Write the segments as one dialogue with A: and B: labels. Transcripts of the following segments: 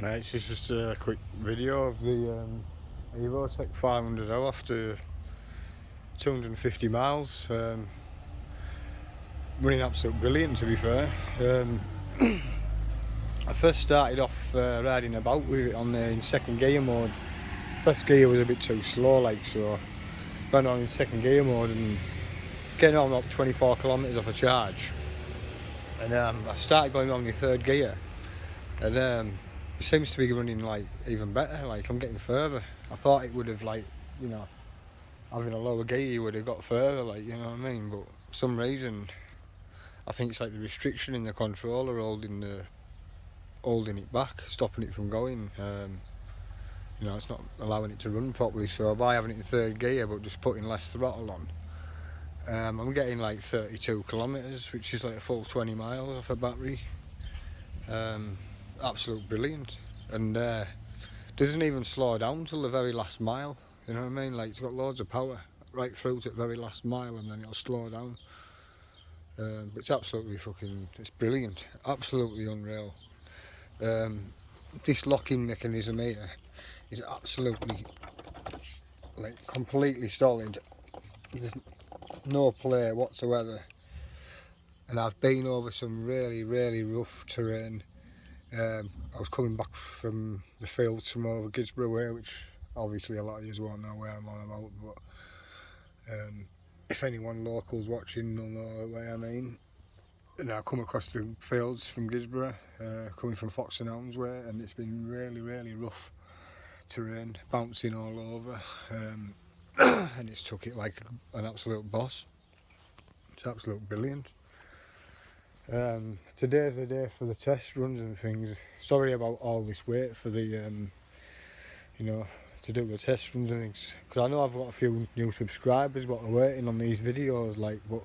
A: Right, this is just a quick video of the Evotech 500L after 250 miles. Running absolute brilliant, to be fair. I first started off riding about with it in second gear mode. First gear was a bit too slow, so went on in second gear mode and getting on up 24 kilometres off a charge. And I started going on in third gear, and it seems to be running even better. I'm getting further. I thought it would have having a lower gear you would have got further, you know what I mean, but for some reason I think it's the restriction in the controller holding it back, stopping it from going. It's not allowing it to run properly. So by having it in third gear but just putting less throttle on, I'm getting 32 kilometres, which is a full 20 miles off a battery. Absolute brilliant, and doesn't even slow down till the very last mile. You know what I mean? It's got loads of power right through to the very last mile, and then it'll slow down. But it's absolutely it's brilliant, absolutely unreal. This locking mechanism here is absolutely completely solid. There's no play whatsoever, and I've been over some really rough terrain. I was coming back from the fields from over Gidsborough way, which obviously a lot of you won't know where I'm on about, but if anyone locals watching will know the way I mean. And I come across the fields from Gidsborough, coming from Fox and Elms way, and it's been really rough terrain, bouncing all over, and it's took it like an absolute boss. It's absolute brilliant. Today's the day for the test runs and things. Sorry about all this wait for the to do the test runs and things, because I know I've got a few new subscribers but are waiting on these videos, but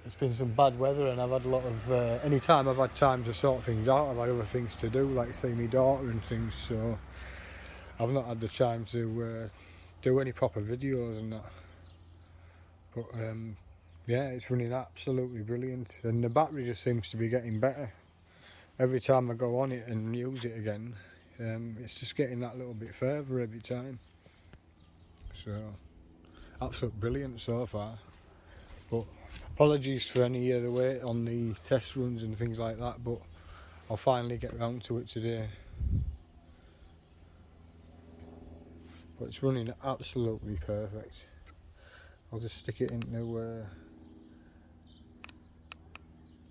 A: it's been some bad weather, and I've had a lot of any time I've had time to sort things out, I've had other things to do, like see my daughter and things, so I've not had the time to do any proper videos and that. But yeah, it's running absolutely brilliant, and the battery just seems to be getting better every time I go on it and use it again. It's just getting that little bit further every time, so absolute brilliant so far. But apologies for any of the wait on the test runs and things like that, but I'll finally get round to it today. But it's running absolutely perfect. I'll just stick it into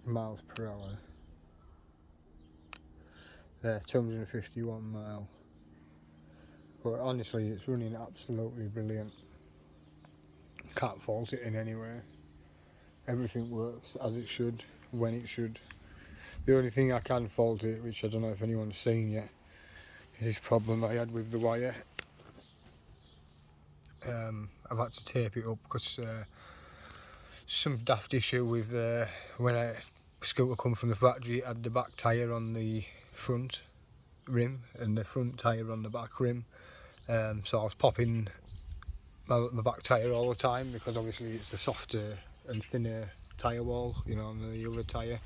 A: miles per hour. There, 251 mile. But honestly, it's running absolutely brilliant. Can't fault it in any way. Everything works as it should, when it should. The only thing I can fault it, which I don't know if anyone's seen yet, is this problem I had with the wire. I've had to tape it up because some daft issue with when a scooter come from the factory, it had the back tyre on the front rim and the front tyre on the back rim. So I was popping my back tyre all the time, because obviously it's a softer and thinner tyre wall, on the other tyre.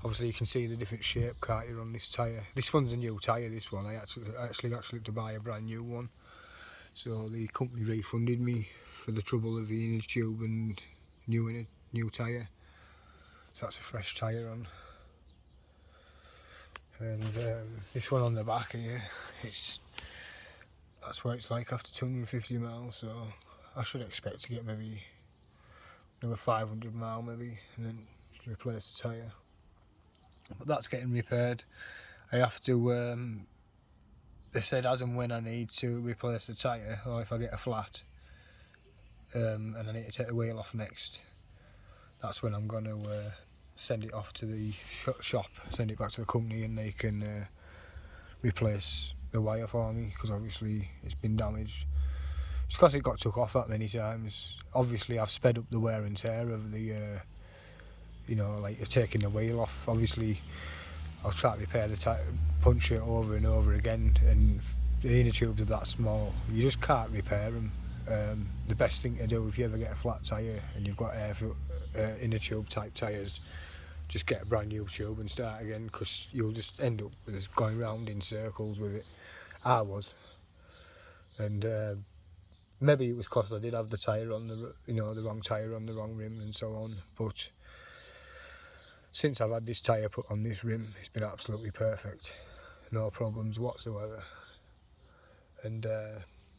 A: Obviously you can see the different shape, can't you, on this tyre. This one's a new tyre, this one. I actually had to buy a brand new one. So the company refunded me for the trouble of the inner tube and new tyre. So that's a fresh tyre on. And this one on the back here, that's what it's like after 250 miles, so I should expect to get maybe another 500 mile maybe, and then replace the tyre. But that's getting repaired. I have to, they said as and when I need to replace the tyre, or if I get a flat, and I need to take the wheel off next, that's when I'm going to send it off to the shop, send it back to the company, and they can replace the wire for me, because obviously it's been damaged. It's because it got took off that many times. Obviously I've sped up the wear and tear of the of taking the wheel off. Obviously I'll try to repair the tyre, punch it over and over again, and the inner tubes are that small, you just can't repair them. The best thing to do if you ever get a flat tyre and you've got inner tube type tyres, just get a brand new tube and start again, because you'll just end up with us going round in circles with it. I was, and maybe it was because I did have the tyre on the, the wrong tyre on the wrong rim and so on. But since I've had this tyre put on this rim, it's been absolutely perfect, no problems whatsoever. And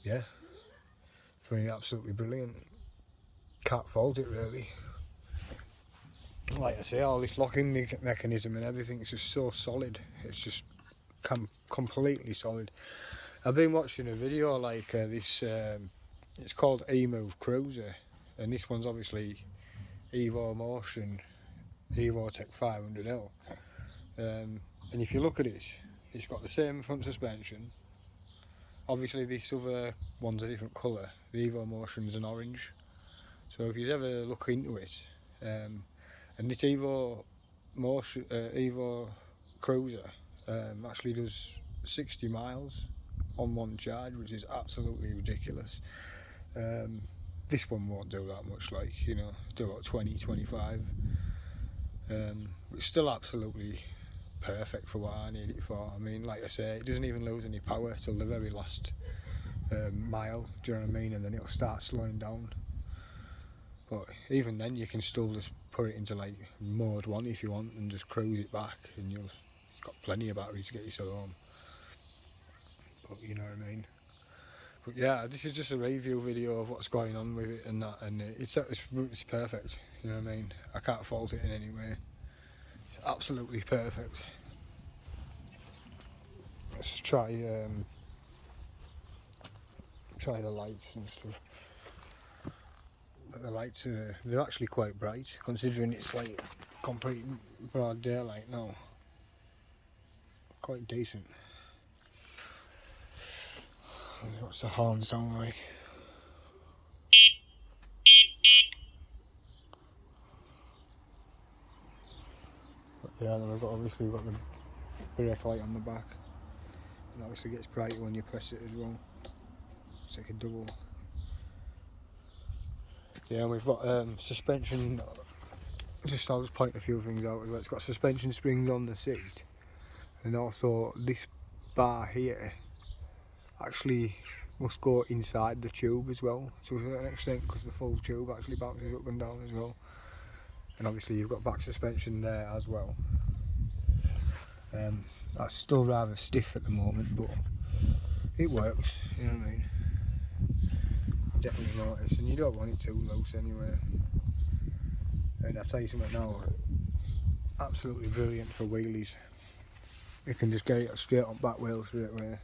A: yeah, it's really absolutely brilliant. Can't fault it really. Like I say, all this locking mechanism and everything is just so solid. It's just completely solid. I've been watching a video like this, it's called Emove Cruiser, and this one's obviously Evomotion Evotech 500L. And if you look at it, it's got the same front suspension. Obviously this other one's a different colour. The Evomotion's an orange. So if you ever look into it, and this Evo Cruiser actually does 60 miles on one charge, which is absolutely ridiculous. This one won't do that much, like, do about 20-25. It's still absolutely perfect for what I need it for. I mean, like I say, it doesn't even lose any power till the very last mile, do you know what I mean? And then it'll start slowing down. But even then, you can still just put it into like mode 1 if you want, and just cruise it back, and you've got plenty of battery to get yourself home. But you know what I mean. But yeah, this is just a review video of what's going on with it and that, and it's perfect. You know what I mean. I can't fault it in any way. It's absolutely perfect. Let's try the lights and stuff. But the lights they're actually quite bright, considering it's like complete broad daylight now. Quite decent. What's the horn sound like? But yeah, then we've got the brake light on the back. It obviously gets brighter when you press it as well. It's like a double. Yeah, and we've got suspension. I'll just point a few things out as well. It's got suspension springs on the seat, and also this bar here actually must go inside the tube as well, to a certain extent, because the full tube actually bounces up and down as well. And obviously you've got back suspension there as well. That's still rather stiff at the moment, but it works, you know what I mean. You definitely notice, and you don't want it too loose anyway. And I'll tell you something now, absolutely brilliant for wheelies. You can just get it straight on back wheel straight away.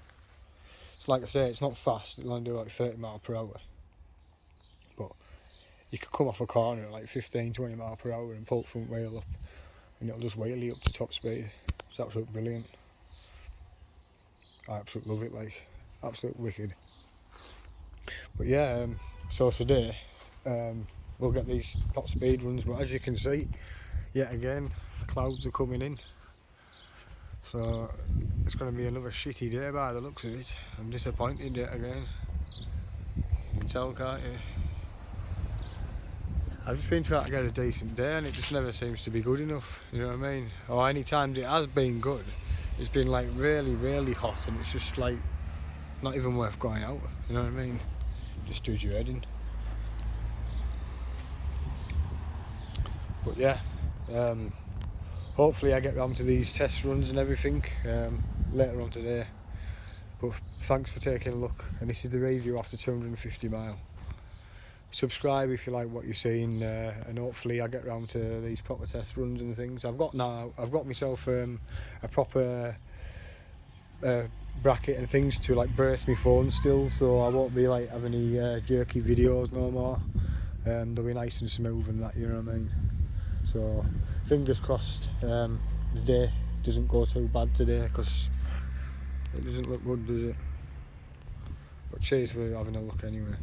A: It's like I say, it's not fast, it'll only do like 30 miles per hour. But you could come off a corner at like 15-20 miles per hour and pull the front wheel up, and it'll just wheel you up to top speed. It's absolutely brilliant. I absolutely love it, like, absolute wicked. But yeah, so today we'll get these top speed runs, but as you can see, yet again, clouds are coming in. So it's going to be another shitty day by the looks of it. I'm disappointed yet again. You can tell, can't you? I've just been trying to get a decent day and it just never seems to be good enough, you know what I mean? Or any times it has been good, it's been like really, really hot, and it's just like not even worth going out, you know what I mean? Just does your head in. But yeah, hopefully I get round to these test runs and everything later on today. But thanks for taking a look, and this is the review after 250 mile. Subscribe if you like what you're seeing, and hopefully I get round to these proper test runs and things. I've got myself a proper bracket and things to like brace my phone still, so I won't be like having any jerky videos no more. They'll be nice and smooth and that, you know what I mean? So fingers crossed the day doesn't go too bad today, because it doesn't look good, does it? But cheers for having a look anyway.